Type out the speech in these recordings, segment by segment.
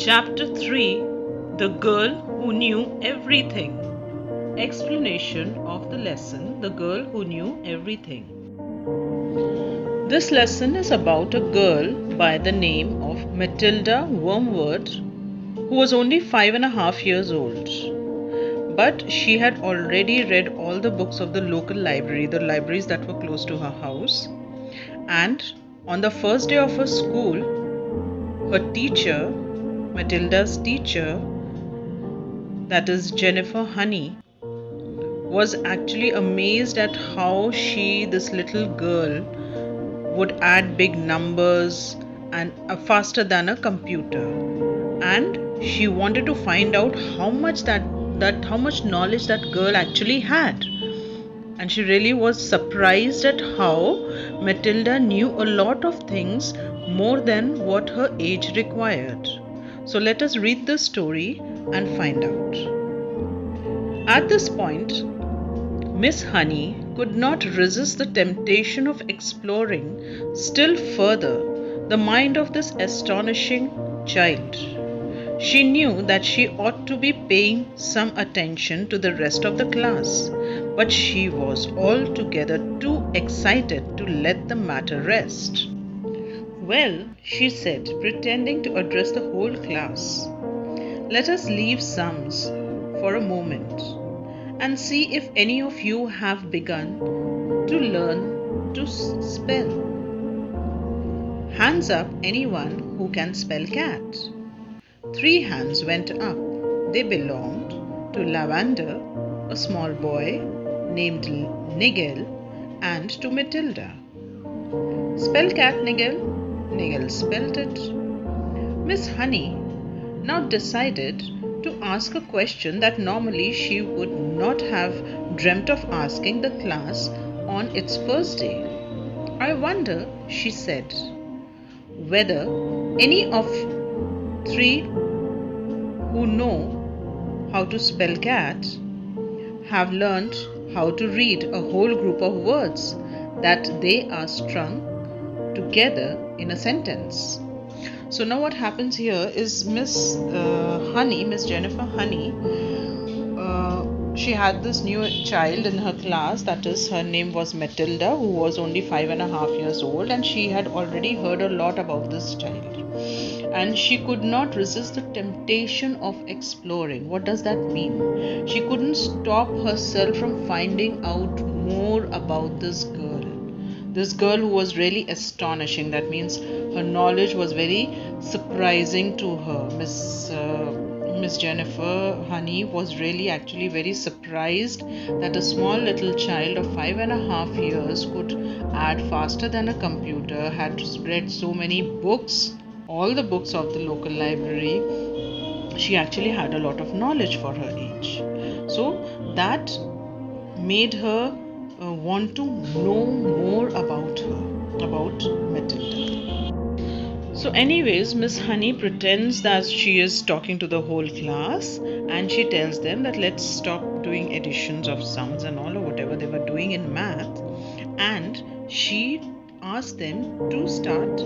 Chapter 3 The Girl Who Knew Everything. Explanation of the lesson The Girl Who Knew Everything. This lesson is about a girl by the name of Matilda Wormwood, who was only 5.5 years old. But she had already read all the books of the local library, the libraries that were close to her house. And on the first day of her school, her teacher, Matilda's teacher, that is Jennifer Honey, was actually amazed at how this little girl, would add big numbers and faster than a computer. And she wanted to find out how much knowledge that girl actually had. And she really was surprised at how Matilda knew a lot of things more than what her age required. So let us read the story and find out. At this point, Miss Honey could not resist the temptation of exploring still further the mind of this astonishing child. She knew that she ought to be paying some attention to the rest of the class, but she was altogether too excited to let the matter rest. "Well," she said, pretending to address the whole class, "let us leave sums for a moment and see if any of you have begun to learn to spell. Hands up, anyone who can spell cat." 3 hands went up. They belonged to Lavender, a small boy named Nigel, and to Matilda. "Spell cat, Nigel." Nigel spelled it. Miss Honey now decided to ask a question that normally she would not have dreamt of asking the class on its first day. "I wonder," she said, "whether any of 3 who know how to spell cat have learnt how to read a whole group of words that they are strung together in a sentence." So now what happens here is Miss Jennifer Honey, she had this new child in her class, that is, her name was Matilda, who was only 5.5 years old, and she had already heard a lot about this child. And she could not resist the temptation of exploring. What does that mean? She couldn't stop herself from finding out more about this girl. This girl who was really astonishing. That means her knowledge was very surprising to her. Miss Jennifer Honey was really actually very surprised that a small little child of 5.5 years could add faster than a computer, had read so many books, all the books of the local library. She actually had a lot of knowledge for her age. So that made her want to know more about Matilda. So anyways, Miss Honey pretends that she is talking to the whole class, and she tells them that let's stop doing additions of sums and all, or whatever they were doing in math, and she asked them to start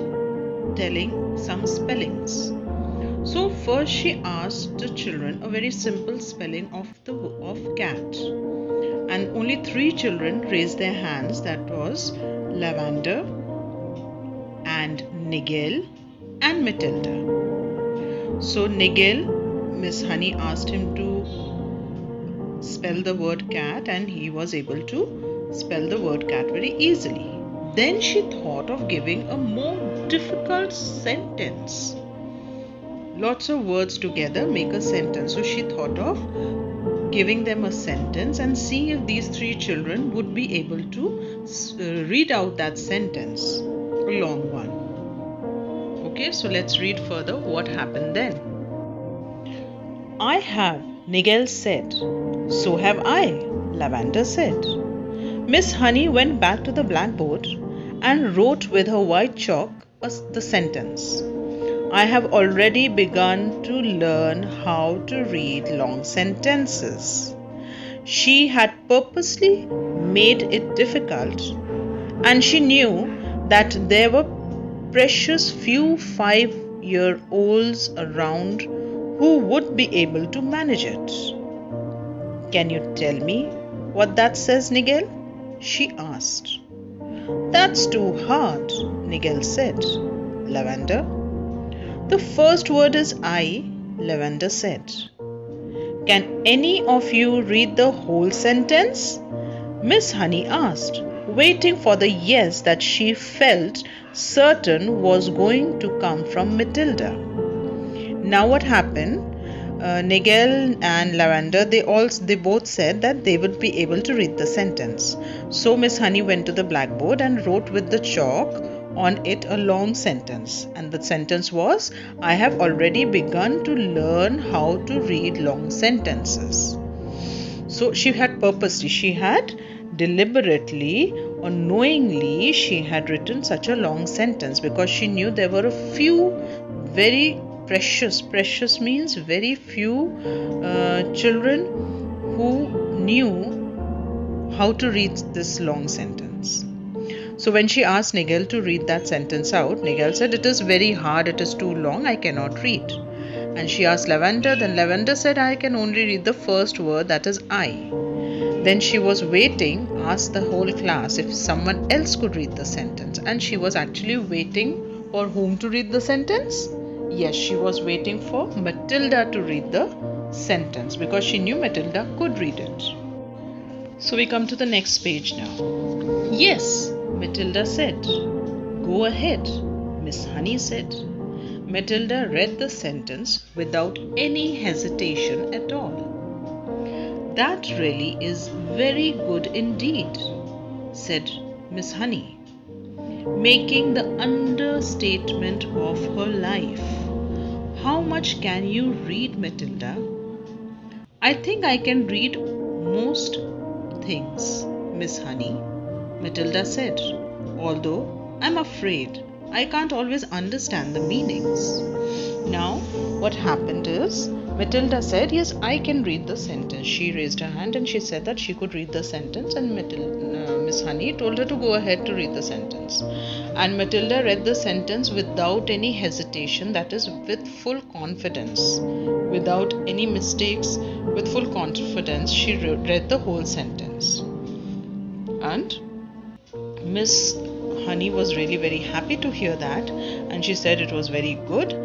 telling some spellings. So first she asked the children a very simple spelling of cat, and only 3 children raised their hands. That was Lavender and Nigel and Matilda. So Nigel, Miss Honey asked him to spell the word cat, and he was able to spell the word cat very easily. Then she thought of giving a more difficult sentence. Lots of words together make a sentence. So she thought of giving them a sentence and seeing if these 3 children would be able to read out that sentence, a long one. Okay, so let's read further what happened then. "I have," Nigel said. "So have I," Lavender said. Miss Honey went back to the blackboard and wrote with her white chalk the sentence. "I have already begun to learn how to read long sentences." She had purposely made it difficult, and she knew that there were precious few 5 3-year-olds around who would be able to manage it. Can you tell me what that says, Nigel? She asked. That's too hard, Nigel said. Lavender? The first word is I, Lavender said. Can any of you read the whole sentence? Miss Honey asked, waiting for the yes that she felt certain was going to come from Matilda. Now what happened? Nigel and Lavender, they both said that they would be able to read the sentence. So Miss Honey went to the blackboard and wrote with the chalk on it a long sentence. And the sentence was, I have already begun to learn how to read long sentences. So she had deliberately or knowingly, she had written such a long sentence because she knew there were a few very precious means very few children who knew how to read this long sentence. So when she asked Nigel to read that sentence out, Nigel said, it is very hard, it is too long, I cannot read. And she asked Lavender, then Lavender said, I can only read the first word, that is I. Then she was waiting, asked the whole class if someone else could read the sentence. And she was actually waiting for whom to read the sentence? Yes, she was waiting for Matilda to read the sentence because she knew Matilda could read it. So we come to the next page now. Yes, Matilda said. Go ahead, Miss Honey said. Matilda read the sentence without any hesitation at all. That really is very good indeed, said Miss Honey, making the understatement of her life. How much can you read, Matilda? I think I can read most things, Miss Honey, Matilda said, although I'm afraid I can't always understand the meanings. Now, what happened is, Matilda said, yes, I can read the sentence. She raised her hand and she said that she could read the sentence, and Miss Honey told her to go ahead to read the sentence. And Matilda read the sentence without any hesitation, that is, with full confidence, without any mistakes, with full confidence. She read the whole sentence. And Miss Honey was really very happy to hear that, and she said it was very good,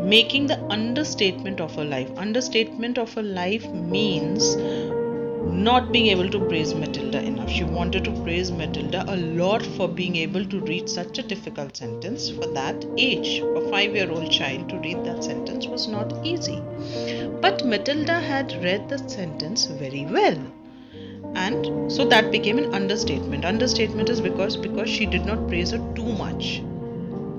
making the understatement of her life. Understatement of her life means not being able to praise Matilda enough. She wanted to praise Matilda a lot for being able to read such a difficult sentence for that age. For a 5-year-old child to read that sentence was not easy. But Matilda had read the sentence very well. And so that became an understatement. Understatement is because she did not praise her too much.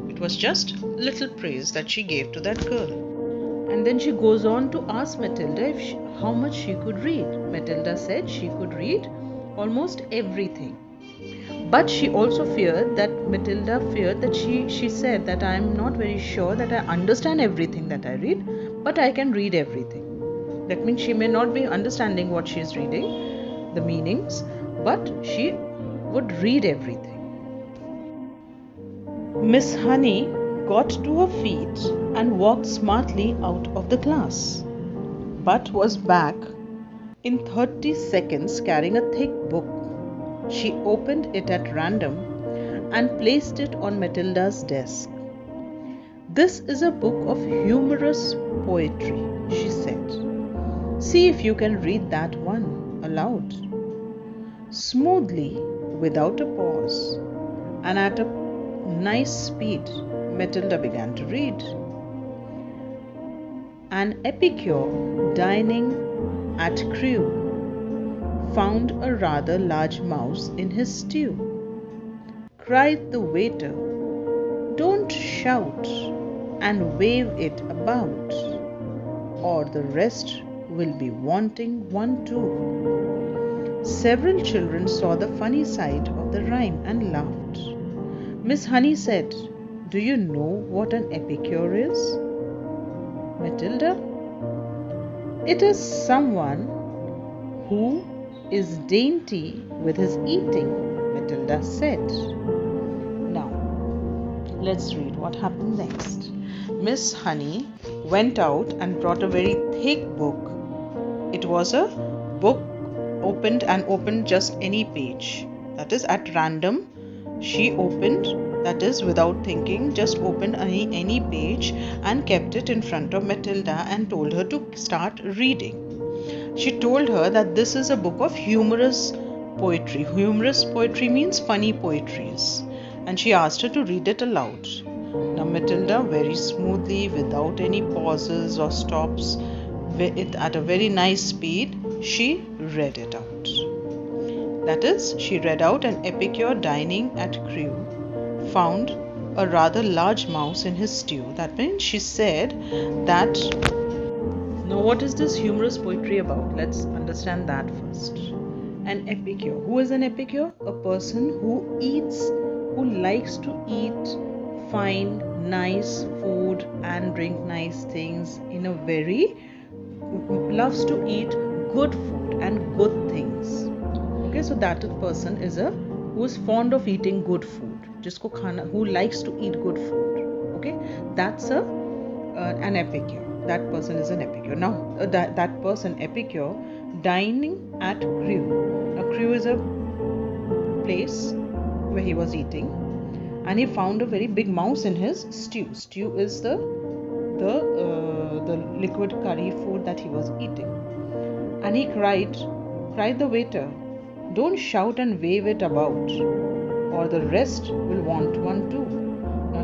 It was just little praise that she gave to that girl. And then she goes on to ask Matilda how much she could read. Matilda said she could read almost everything. But she also feared that she said that I am not very sure that I understand everything that I read, but I can read everything. That means she may not be understanding what she is reading, the meanings, but she would read everything. Miss Honey got to her feet and walked smartly out of the class, but was back in 30 seconds carrying a thick book. She opened it at random and placed it on Matilda's desk. This is a book of humorous poetry, she said. See if you can read that one aloud. Smoothly, without a pause, and at a nice speed, Matilda began to read. An epicure dining at Crewe found a rather large mouse in his stew. Cried the waiter, "Don't shout and wave it about, or the rest will be wanting one too." Several children saw the funny side of the rhyme and laughed. Miss Honey said, "Do you know what an epicure is, Matilda?" "It is someone who is dainty with his eating," Matilda said. Now, let's read what happened next. Miss Honey went out and brought a very thick book. It was a book opened just any page. That is at random. She opened, that is without thinking, just opened any page and kept it in front of Matilda and told her to start reading. She told her that this is a book of humorous poetry. Humorous poetry means funny poetries. And she asked her to read it aloud. Now Matilda, very smoothly, without any pauses or stops, at a very nice speed, she read it out. That is, she read out an epicure dining at Crewe found a rather large mouse in his stew. That means she said that. Now, what is this humorous poetry about? Let's understand that first. An epicure. Who is an epicure? A person who likes to eat fine, nice food and drink nice things loves to eat good food and good things. Okay, so that person is who is fond of eating good food. Who likes to eat good food. Okay, that's an epicure. That person is an epicure. Now, that person, epicure, dining at Crewe. Now, Crewe is a place where he was eating, and he found a very big mouse in his stew. Stew is the liquid curry food that he was eating, and he cried the waiter, "Don't shout and wave it about, or the rest will want one too." Now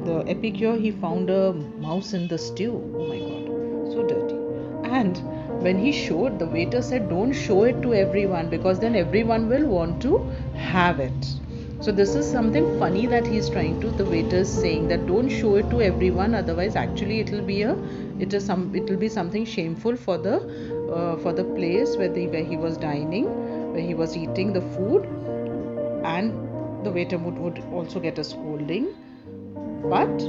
the epicure, he found a mouse in the stew. Oh my God, so dirty. And when he showed, the waiter said, "Don't show it to everyone, because then everyone will want to have it." So this is something funny that he's trying to. The waiter is saying that don't show it to everyone, otherwise actually it will be something shameful for the place where he was dining, where he was eating the food, and the waiter would also get a scolding. But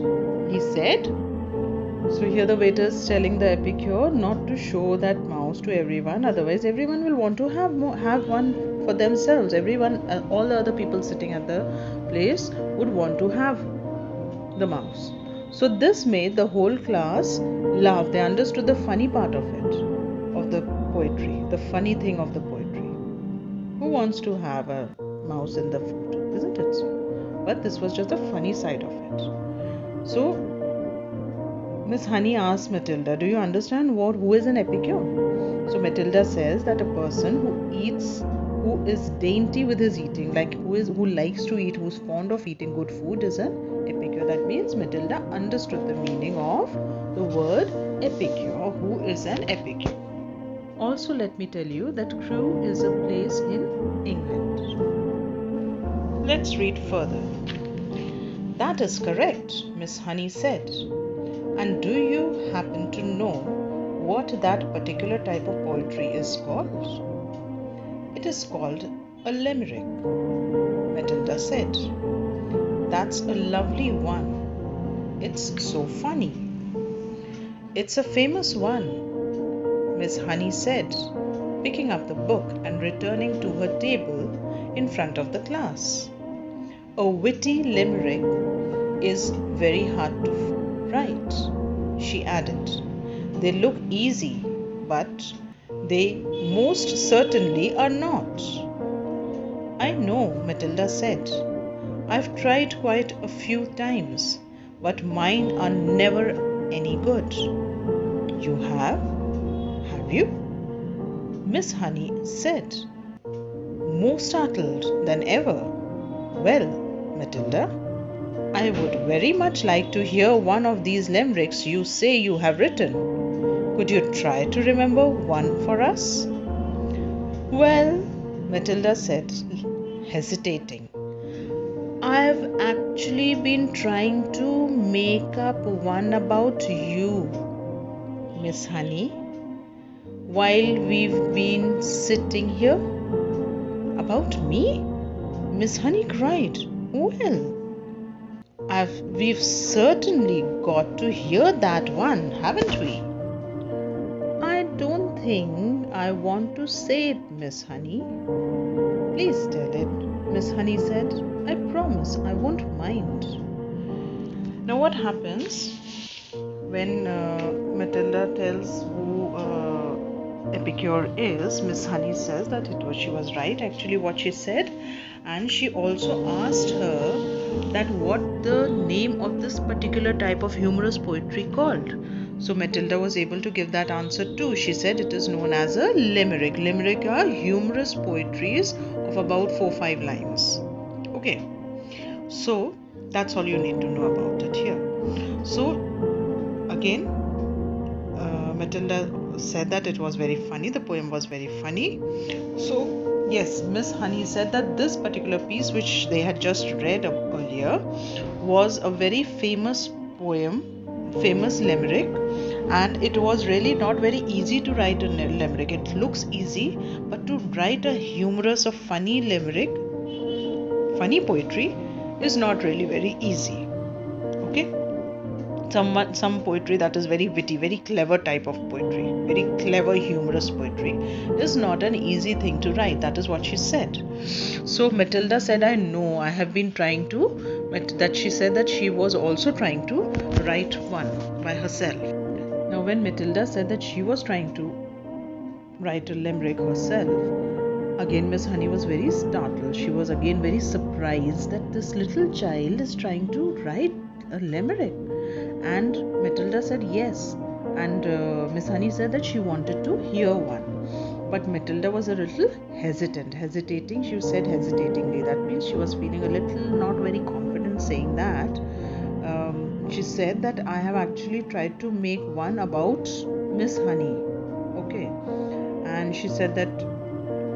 he said, so here the waiter is telling the epicure not to show that mouse to everyone, otherwise everyone will want to have one for themselves. Everyone, all the other people sitting at the place would want to have the mouse. So this made the whole class laugh. They understood the funny part of it, of the poetry, the funny thing of the poetry. Who wants to have a mouse in the food, isn't it? But this was just the funny side of it. So Miss Honey asked Matilda, "Do you understand who is an epicure?" So Matilda says that a person who is dainty with his eating, like who likes to eat, who's fond of eating good food, is an epicure. That means Matilda understood the meaning of the word epicure. Who is an epicure? Also, let me tell you that Crewe is a place in England. Let's read further. "That is correct," Miss Honey said. "And do you happen to know what that particular type of poetry is called?" "It is called a limerick," Matilda said. "That's a lovely one. It's so funny." "It's a famous one," Miss Honey said, picking up the book and returning to her table in front of the class. "A witty limerick is very hard to write," she added. "They look easy, but they most certainly are not." "I know," Matilda said. "I've tried quite a few times, but mine are never any good." "You have? Have you?" Miss Honey said, more startled than ever. "Well, Matilda, I would very much like to hear one of these limericks you say you have written. Could you try to remember one for us?" "Well," Matilda said, hesitating, "I've actually been trying to make up one about you, Miss Honey, while we've been sitting here." "About me?" Miss Honey cried. "Well, we've certainly got to hear that one, haven't we?" "I don't think I want to say it, Miss Honey." "Please tell it," Miss Honey said. "I promise I won't mind." Now what happens when Matilda tells who Epicure is? Miss Honey says that she was right actually what she said, and she also asked her that what the name of this particular type of humorous poetry called. So Matilda was able to give that answer too. She said it is known as a limerick. Limerick are humorous poetries of about 4-5 lines. Okay, so that's all you need to know about it here. So again, Matilda said that it was very funny. The poem was very funny. So yes, Miss Honey said that this particular piece which they had just read earlier was a very famous poem, famous limerick, and it was really not very easy to write a limerick. It looks easy, but to write a humorous or funny limerick, funny poetry, is not really very easy. Okay, some poetry that is very witty, very clever type of poetry, very clever humorous poetry is not an easy thing to write. That is what she said. So Matilda said, I know, I have been trying to, but that she said that she was also trying to write one by herself. Now when Matilda said that she was trying to write a limerick herself, again Miss Honey was very startled. She was again very surprised that this little child is trying to write a limerick. And Matilda said yes, and Miss Honey said that she wanted to hear one, but Matilda was a little hesitating. She said hesitatingly, that means she was feeling a little not very confident saying that. She said that I have actually tried to make one about Miss Honey. Okay, and she said that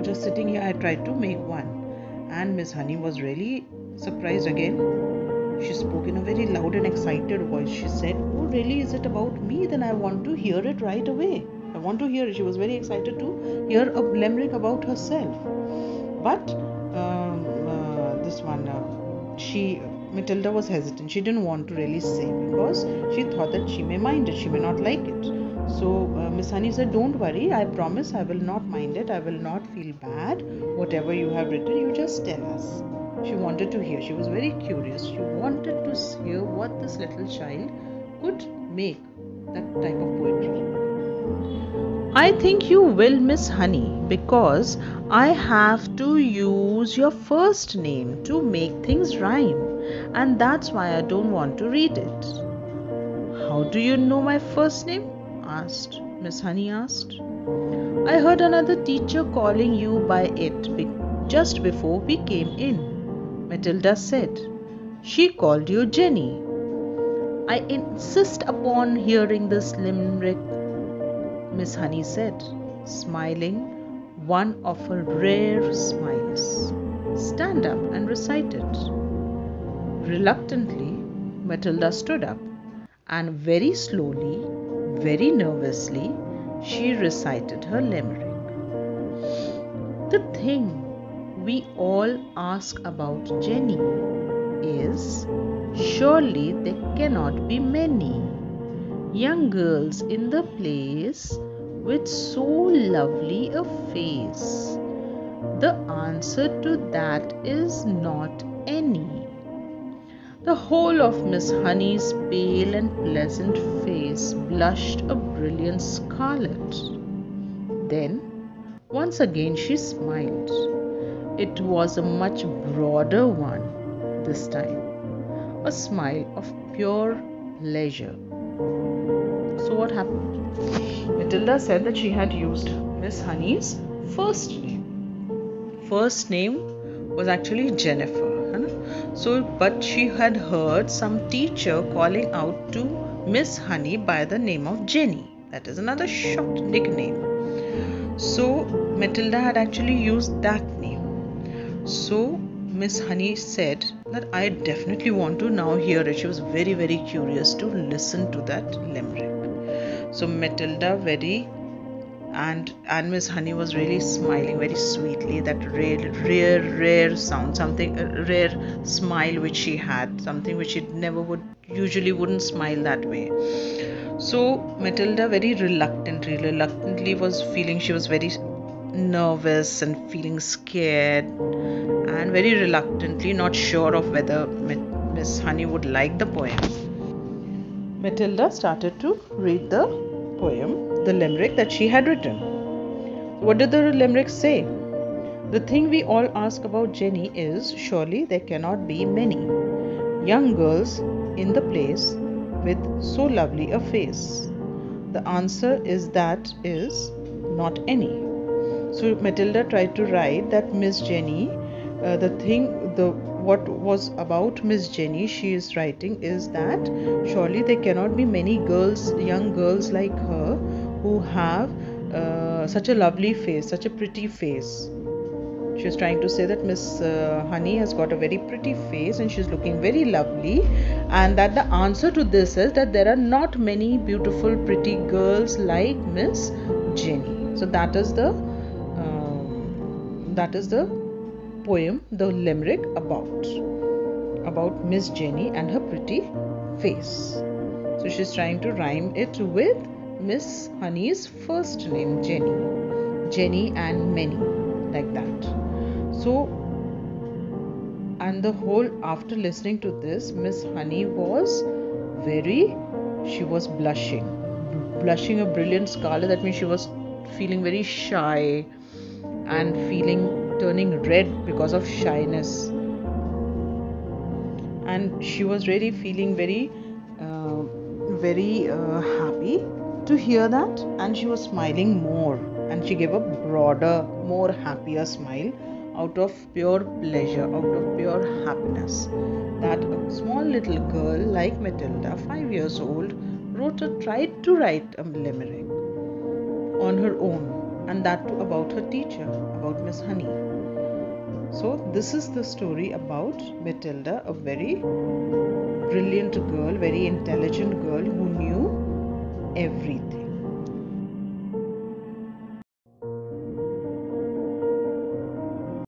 just sitting here I tried to make one, and Miss Honey was really surprised again. She spoke in a very loud and excited voice. She said, oh really, is it about me? Then I want to hear it right away. I want to hear it. She was very excited to hear a limerick about herself. But this one, Matilda was hesitant. She didn't want to really say because she thought that she may mind it. She may not like it. So Miss Honey said, don't worry. I promise I will not mind it. I will not feel bad. Whatever you have written, you just tell us. She wanted to hear. She was very curious. She wanted to hear what this little child could make, that type of poetry. I think you will, Miss Honey, because I have to use your first name to make things rhyme, and that's why I don't want to read it. How do you know my first name? Asked Miss Honey asked. I heard another teacher calling you by it just before we came in, Matilda said. She called you Jenny. I insist upon hearing this limerick, Miss Honey said, smiling one of her rare smiles. Stand up and recite it. Reluctantly, Matilda stood up, and very slowly, very nervously, she recited her limerick. The thing we all ask about Jenny is, surely there cannot be many young girls in the place with so lovely a face. The answer to that is not any. The whole of Miss Honey's pale and pleasant face blushed a brilliant scarlet. Then, once again she smiled. It was a much broader one this time, a smile of pure pleasure. So what happened? Matilda said that she had used Miss Honey's first name. First name was actually Jennifer. So, but she had heard some teacher calling out to Miss Honey by the name of Jenny. That is another short nickname. So Matilda had actually used that name. So Miss Honey said that I definitely want to now hear it. She was very, very curious to listen to that limerick. So Matilda and Miss Honey was really smiling very sweetly. That rare sound, something a rare smile which she had, something which she never usually wouldn't smile that way. So Matilda very reluctantly was feeling, she was very nervous and feeling scared, and very reluctantly, not sure of whether Miss Honey would like the poem. Matilda started to read the poem, the limerick that she had written. What did the limerick say? The thing we all ask about Jenny is, surely there cannot be many young girls in the place with so lovely a face. The answer is not any. So Matilda tried to write that Miss Jenny, what was about Miss Jenny she is writing is that surely there cannot be many girls, young girls like her who have such a lovely face, such a pretty face. She was trying to say that Miss Honey has got a very pretty face and she's looking very lovely, and that the answer to this is that there are not many beautiful, pretty girls like Miss Jenny. So that is the poem, the limerick about Miss Jenny and her pretty face. So she's trying to rhyme it with Miss Honey's first name, Jenny and many, like that. So, and the whole, after listening to this, Miss Honey was blushing a brilliant scarlet. That means she was feeling very shy and turning red because of shyness. And she was really feeling very happy to hear that, and she was smiling more, and she gave a broader, more happier smile out of pure pleasure, out of pure happiness, that a small little girl like Matilda, 5 years old, tried to write a limerick on her own, and that too about her teacher, about Miss Honey. So this is the story about Matilda, a very brilliant girl, very intelligent girl who knew everything.